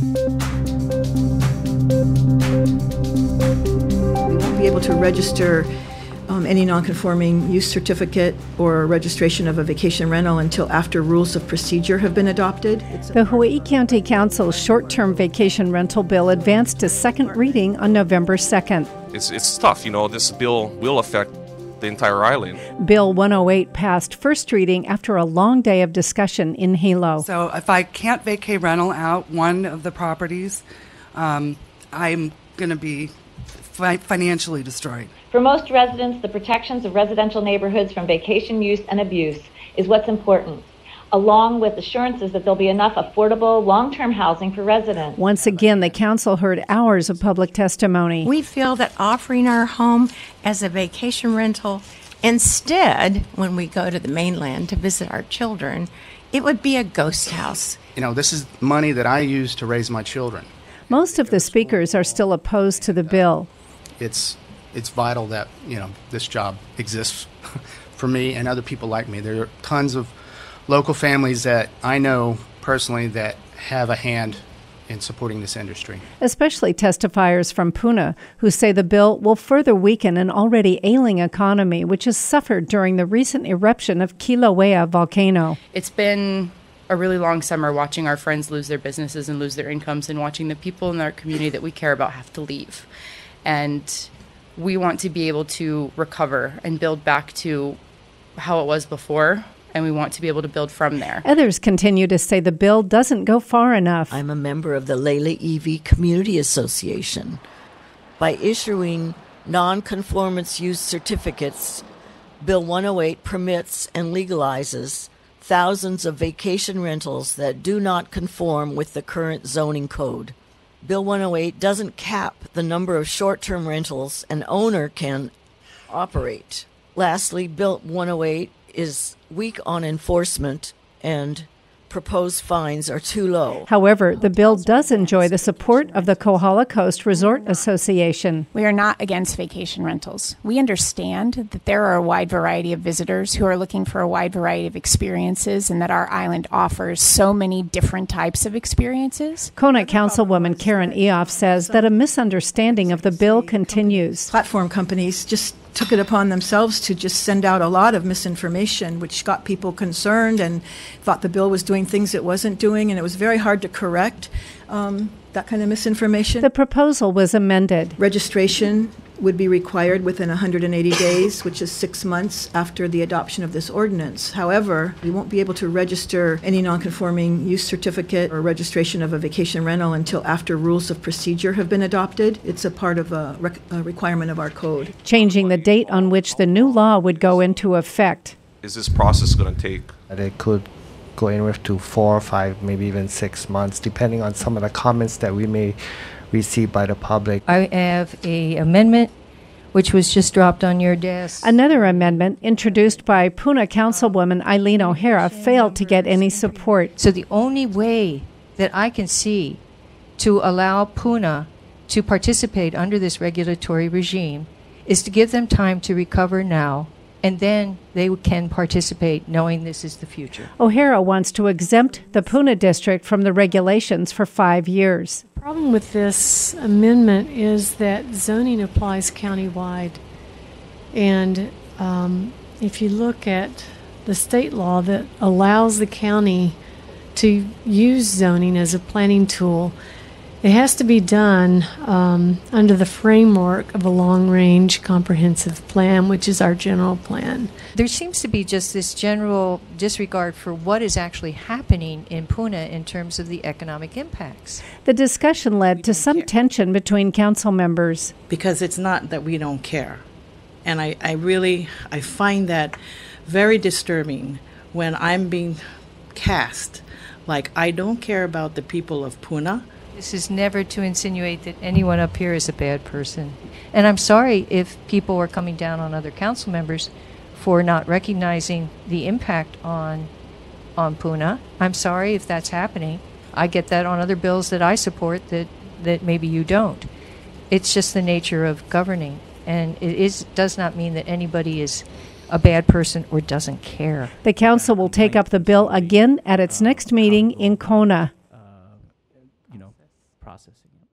We won't be able to register any nonconforming use certificate or registration of a vacation rental until after rules of procedure have been adopted. The Hawaii County Council's short-term vacation rental bill advanced to second reading on November 2nd. It's tough, this bill will affect the entire island. Bill 108 passed first reading after a long day of discussion in Hilo. So if I can't vacate rental out one of the properties, I'm going to be financially destroyed. For most residents, the protections of residential neighborhoods from vacation use and abuse is what's important, along with assurances that there'll be enough affordable long-term housing for residents. Once again, the council heard hours of public testimony. We feel that offering our home as a vacation rental instead, when we go to the mainland to visit our children, it would be a ghost house. This is money that I use to raise my children. Most of the speakers are still opposed to the bill. It's vital that, this job exists for me and other people like me. There are tons of local families that I know personally that have a hand in supporting this industry. Especially testifiers from Puna, who say the bill will further weaken an already ailing economy, which has suffered during the recent eruption of Kilauea volcano. It's been a really long summer watching our friends lose their businesses and lose their incomes, and watching the people in our community that we care about have to leave. And we want to be able to recover and build back to how it was before, and we want to be able to build from there. Others continue to say the bill doesn't go far enough. I'm a member of the Lele EV Community Association. By issuing non-conformance use certificates, Bill 108 permits and legalizes thousands of vacation rentals that do not conform with the current zoning code. Bill 108 doesn't cap the number of short-term rentals an owner can operate. Lastly, Bill 108 is weak on enforcement and proposed fines are too low. However, the bill does enjoy the support of the Kohala Coast Resort Association. We are not against vacation rentals. We understand that there are a wide variety of visitors who are looking for a wide variety of experiences and that our island offers so many different types of experiences. Kona Councilwoman Karen Eoff says that a misunderstanding of the bill continues. Platform companies just took it upon themselves to just send out a lot of misinformation, which got people concerned and thought the bill was doing things it wasn't doing, and it was very hard to correct that kind of misinformation. The proposal was amended. Registration would be required within 180 days, which is 6 months after the adoption of this ordinance. However, we won't be able to register any nonconforming use certificate or registration of a vacation rental until after rules of procedure have been adopted. It's a part of a requirement of our code. Changing the date on which the new law would go into effect. Is this process going to take? It could go anywhere to 4 or 5, maybe even 6 months, depending on some of the comments that we may receive by the public. I have an amendment which was just dropped on your desk. Another amendment introduced by Puna Councilwoman Eileen O'Hara failed to get any support. So the only way that I can see to allow Puna to participate under this regulatory regime is to give them time to recover now, and then they can participate knowing this is the future. O'Hara wants to exempt the Puna district from the regulations for 5 years. The problem with this amendment is that zoning applies countywide. And if you look at the state law that allows the county to use zoning as a planning tool, it has to be done under the framework of a long-range comprehensive plan, which is our general plan. There seems to be just this general disregard for what is actually happening in Puna in terms of the economic impacts. The discussion led to some tension between council members. Because it's not that we don't care. And I find that very disturbing when I'm being cast like I don't care about the people of Puna. This is never to insinuate that anyone up here is a bad person. And I'm sorry if people are coming down on other council members for not recognizing the impact on Puna. I'm sorry if that's happening. I get that on other bills that I support that maybe you don't. It's just the nature of governing. And it does not mean that anybody is a bad person or doesn't care. The council will take up the bill again at its next meeting in Kona. processing it.